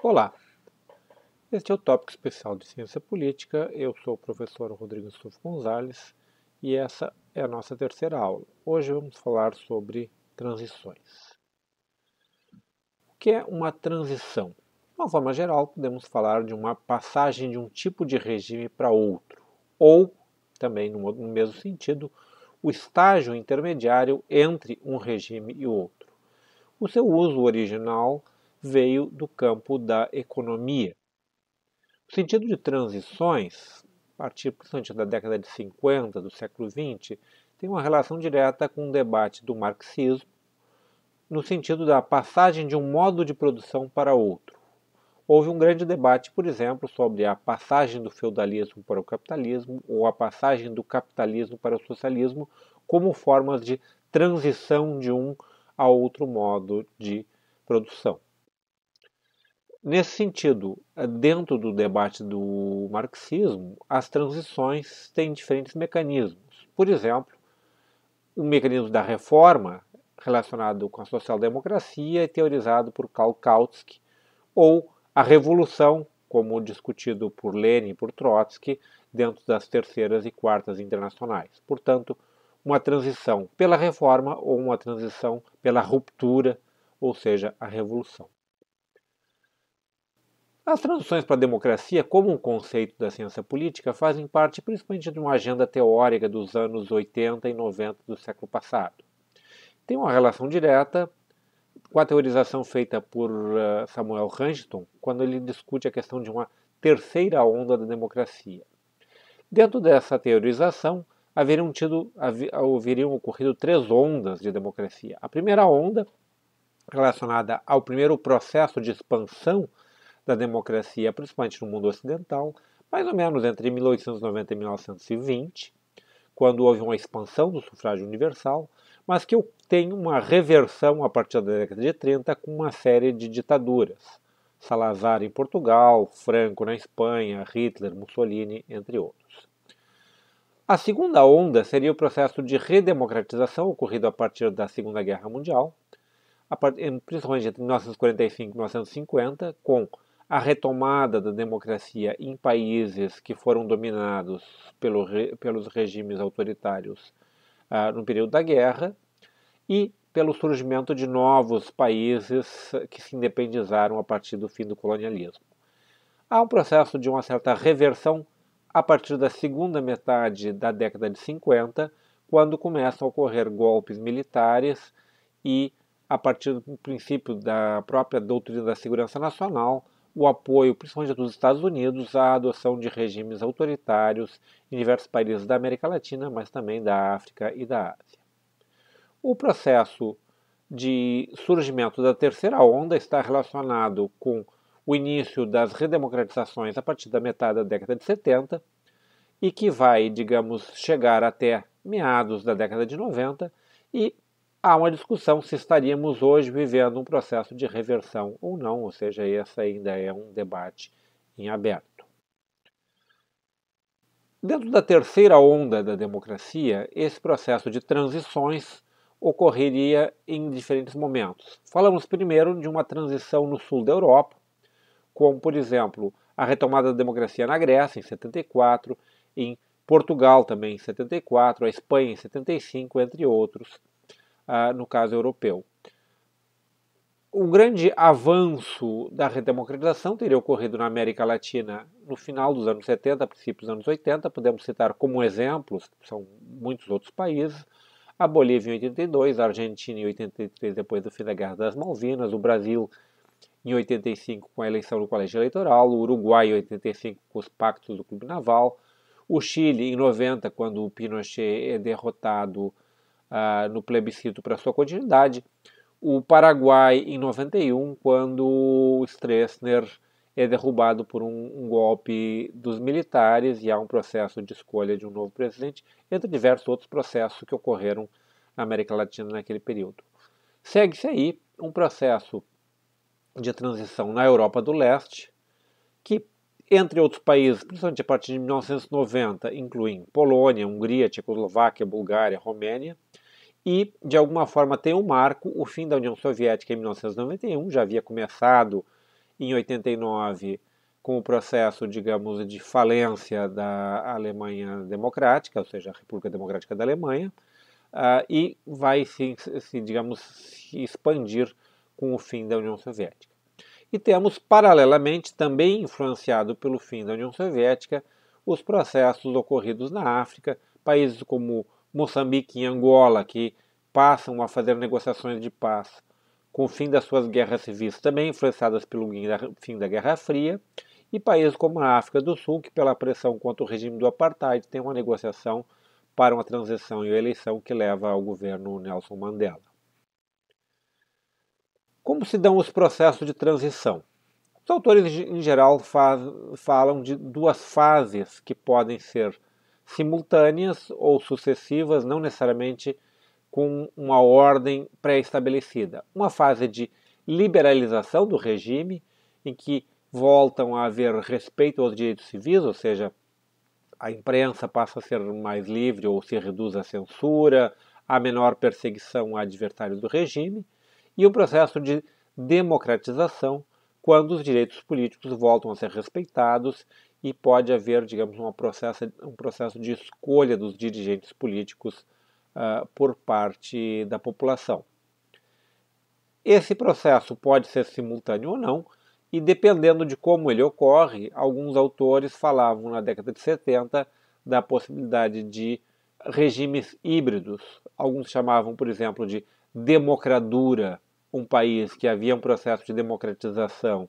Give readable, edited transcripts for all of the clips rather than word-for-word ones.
Olá, este é o tópico especial de Ciência Política. Eu sou o professor Rodrigo Stuf Gonzalez e essa é a nossa terceira aula. Hoje vamos falar sobre transições. O que é uma transição? De uma forma geral, podemos falar de uma passagem de um tipo de regime para outro, ou, também no mesmo sentido, o estágio intermediário entre um regime e outro. O seu uso original veio do campo da economia. O sentido de transições, a partir principalmente da década de 50 do século XX, tem uma relação direta com o debate do marxismo, no sentido da passagem de um modo de produção para outro. Houve um grande debate, por exemplo, sobre a passagem do feudalismo para o capitalismo ou a passagem do capitalismo para o socialismo como formas de transição de um a outro modo de produção. Nesse sentido, dentro do debate do marxismo, as transições têm diferentes mecanismos. Por exemplo, o mecanismo da reforma, relacionado com a social-democracia, é teorizado por Karl Kautsky, ou a revolução, como discutido por Lenin e por Trotsky, dentro das terceiras e quartas internacionais. Portanto, uma transição pela reforma ou uma transição pela ruptura, ou seja, a revolução. As transições para a democracia, como um conceito da ciência política, fazem parte principalmente de uma agenda teórica dos anos 80 e 90 do século passado. Tem uma relação direta com a teorização feita por Samuel Huntington, quando ele discute a questão de uma terceira onda da democracia. Dentro dessa teorização, haveriam ocorrido três ondas de democracia. A primeira onda, relacionada ao primeiro processo de expansão da democracia, principalmente no mundo ocidental, mais ou menos entre 1890 e 1920, quando houve uma expansão do sufrágio universal, mas que tem uma reversão a partir da década de 30 com uma série de ditaduras. Salazar em Portugal, Franco na Espanha, Hitler, Mussolini, entre outros. A segunda onda seria o processo de redemocratização ocorrido a partir da Segunda Guerra Mundial, principalmente entre 1945 e 1950, com a retomada da democracia em países que foram dominados pelos regimes autoritários no período da guerra e pelo surgimento de novos países que se independizaram a partir do fim do colonialismo. Há um processo de uma certa reversão a partir da segunda metade da década de 50, quando começam a ocorrer golpes militares e, a partir do princípio da própria doutrina da segurança nacional, o apoio, principalmente dos Estados Unidos, à adoção de regimes autoritários em diversos países da América Latina, mas também da África e da Ásia. O processo de surgimento da terceira onda está relacionado com o início das redemocratizações a partir da metade da década de 70 e que vai, digamos, chegar até meados da década de 90 e há uma discussão se estaríamos hoje vivendo um processo de reversão ou não, ou seja, esse ainda é um debate em aberto. Dentro da terceira onda da democracia, esse processo de transições ocorreria em diferentes momentos. Falamos primeiro de uma transição no sul da Europa, como, por exemplo, a retomada da democracia na Grécia, em 74, em Portugal também em 74, a Espanha em 75, entre outros, no caso europeu. O grande avanço da redemocratização teria ocorrido na América Latina no final dos anos 70, princípios dos anos 80. Podemos citar como exemplos, são muitos outros países, a Bolívia em 82, a Argentina em 83, depois do fim da Guerra das Malvinas, o Brasil em 85 com a eleição no Colégio Eleitoral, o Uruguai em 85 com os pactos do Clube Naval, o Chile em 90, quando o Pinochet é derrotado no plebiscito para sua continuidade, o Paraguai em 91, quando o Stroessner é derrubado por um golpe dos militares e há um processo de escolha de um novo presidente, entre diversos outros processos que ocorreram na América Latina naquele período. Segue-se aí um processo de transição na Europa do Leste, que, entre outros países, principalmente a partir de 1990, incluem Polônia, Hungria, Tchecoslováquia, Bulgária, Romênia, e, de alguma forma, tem um marco, o fim da União Soviética em 1991, já havia começado em 89 com o processo, digamos, de falência da Alemanha Democrática, ou seja, a República Democrática da Alemanha, e vai digamos, se expandir com o fim da União Soviética. E temos, paralelamente, também influenciado pelo fim da União Soviética, os processos ocorridos na África, países como Moçambique e Angola, que passam a fazer negociações de paz com o fim das suas guerras civis, também influenciadas pelo fim da Guerra Fria, e países como a África do Sul, que pela pressão contra o regime do apartheid tem uma negociação para uma transição e eleição que leva ao governo Nelson Mandela. Como se dão os processos de transição? Os autores, em geral, falam de duas fases que podem ser simultâneas ou sucessivas, não necessariamente com uma ordem pré-estabelecida. Uma fase de liberalização do regime, em que voltam a haver respeito aos direitos civis, ou seja, a imprensa passa a ser mais livre ou se reduz à censura, há menor perseguição a adversários do regime, e um processo de democratização, quando os direitos políticos voltam a ser respeitados e pode haver, digamos, um processo de escolha dos dirigentes políticos por parte da população. Esse processo pode ser simultâneo ou não, e dependendo de como ele ocorre, alguns autores falavam na década de 70 da possibilidade de regimes híbridos. Alguns chamavam, por exemplo, de democradura, um país que havia um processo de democratização,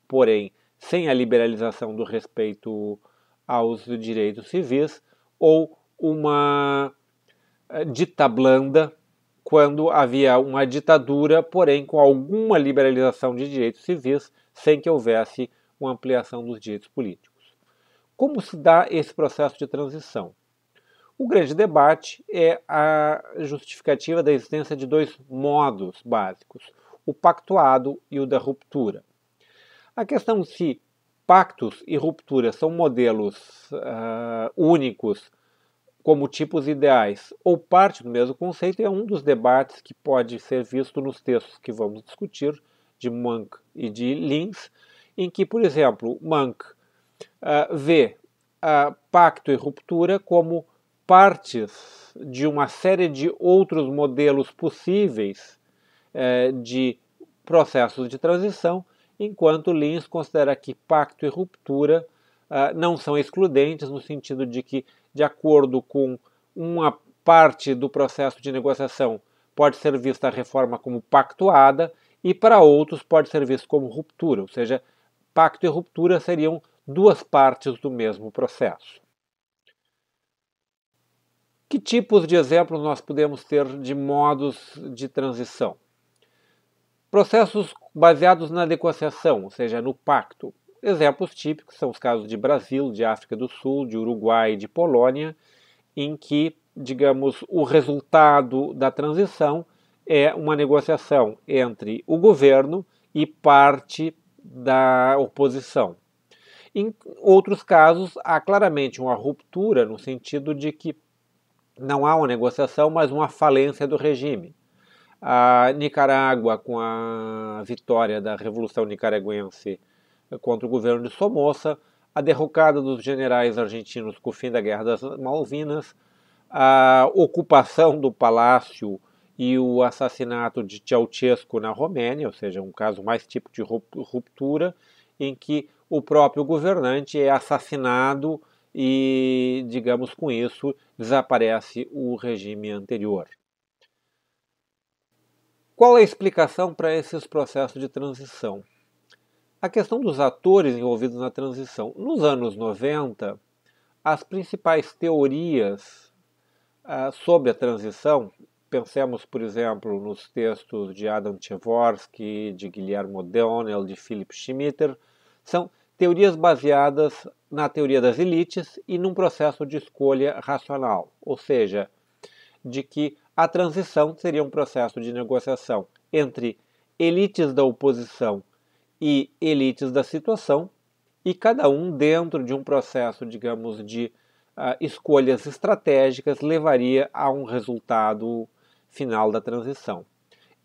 porém sem a liberalização do respeito aos direitos civis, ou uma dita blanda, quando havia uma ditadura, porém com alguma liberalização de direitos civis, sem que houvesse uma ampliação dos direitos políticos. Como se dá esse processo de transição? O grande debate é a justificativa da existência de dois modos básicos, o pactuado e o da ruptura. A questão se pactos e ruptura são modelos únicos como tipos ideais ou parte do mesmo conceito é um dos debates que pode ser visto nos textos que vamos discutir, de Munk e de Linz, em que, por exemplo, Munk vê pacto e ruptura como partes de uma série de outros modelos possíveis de processos de transição, enquanto Linz considera que pacto e ruptura não são excludentes, no sentido de que, de acordo com uma parte do processo de negociação, pode ser vista a reforma como pactuada e para outros pode ser visto como ruptura, ou seja, pacto e ruptura seriam duas partes do mesmo processo. Que tipos de exemplos nós podemos ter de modos de transição? Processos baseados na negociação, ou seja, no pacto. Exemplos típicos são os casos de Brasil, de África do Sul, de Uruguai e de Polônia, em que, digamos, o resultado da transição é uma negociação entre o governo e parte da oposição. Em outros casos, há claramente uma ruptura, no sentido de que não há uma negociação, mas uma falência do regime. A Nicarágua, com a vitória da Revolução Nicaragüense contra o governo de Somoza, a derrocada dos generais argentinos com o fim da Guerra das Malvinas, a ocupação do palácio e o assassinato de Ceausescu na Romênia, ou seja, um caso mais típico de ruptura, em que o próprio governante é assassinado e, digamos, com isso, desaparece o regime anterior. Qual é a explicação para esses processos de transição? A questão dos atores envolvidos na transição. Nos anos 90, as principais teorias sobre a transição, pensemos, por exemplo, nos textos de Adam Tversky, de Guillermo O'Donnell, de Philip Schmitter, são teorias baseadas na teoria das elites e num processo de escolha racional, ou seja, de que a transição seria um processo de negociação entre elites da oposição e elites da situação, e cada um dentro de um processo, digamos, de escolhas estratégicas levaria a um resultado final da transição.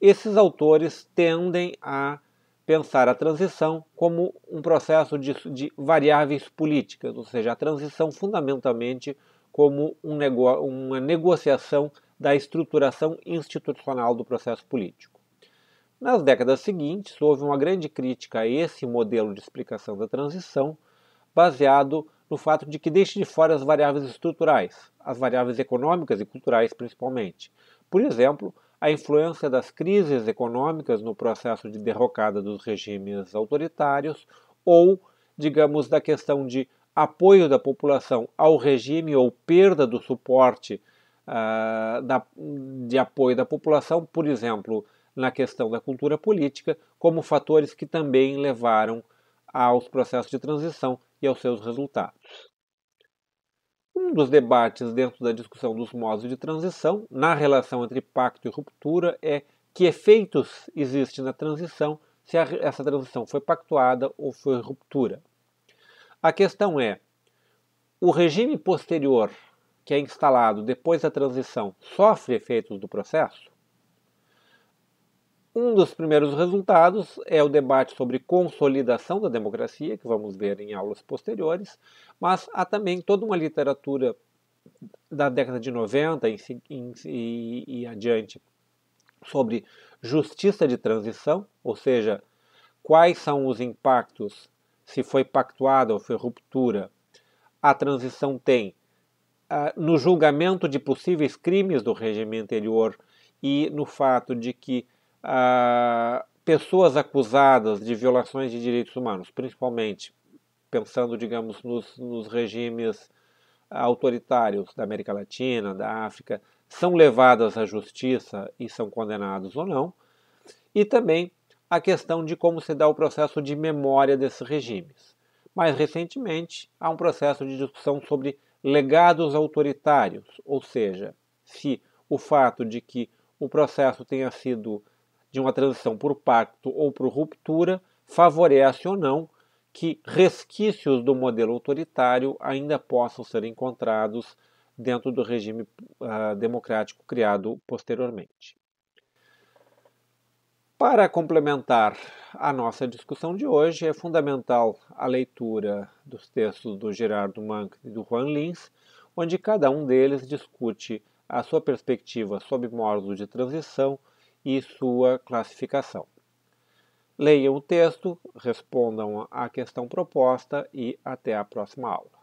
Esses autores tendem a pensar a transição como um processo de variáveis políticas, ou seja, a transição fundamentalmente como uma negociação da estruturação institucional do processo político. Nas décadas seguintes, houve uma grande crítica a esse modelo de explicação da transição, baseado no fato de que deixa de fora as variáveis estruturais, as variáveis econômicas e culturais principalmente. Por exemplo, a influência das crises econômicas no processo de derrocada dos regimes autoritários ou, digamos, da questão de apoio da população ao regime ou perda do suporte de apoio da população, por exemplo, na questão da cultura política, como fatores que também levaram aos processos de transição e aos seus resultados. Um dos debates dentro da discussão dos modos de transição, na relação entre pacto e ruptura, é que efeitos existem na transição, se essa transição foi pactuada ou foi ruptura. A questão é, o regime posterior, que é instalado depois da transição, sofre efeitos do processo? Um dos primeiros resultados é o debate sobre consolidação da democracia, que vamos ver em aulas posteriores, mas há também toda uma literatura da década de 90 e adiante sobre justiça de transição, ou seja, quais são os impactos, se foi pactuada ou foi ruptura, a transição tem no julgamento de possíveis crimes do regime anterior e no fato de que pessoas acusadas de violações de direitos humanos, principalmente pensando, digamos, nos regimes autoritários da América Latina, da África, são levadas à justiça e são condenados ou não, e também a questão de como se dá o processo de memória desses regimes. Mais recentemente, há um processo de discussão sobre legados autoritários, ou seja, se o fato de que o processo tenha sido de uma transição por pacto ou por ruptura favorece ou não que resquícios do modelo autoritário ainda possam ser encontrados dentro do regime democrático criado posteriormente. Para complementar a nossa discussão de hoje, é fundamental a leitura dos textos do Gerardo Mank e do Juan Lins, onde cada um deles discute a sua perspectiva sobre modos de transição e sua classificação. Leiam o texto, respondam à questão proposta e até a próxima aula.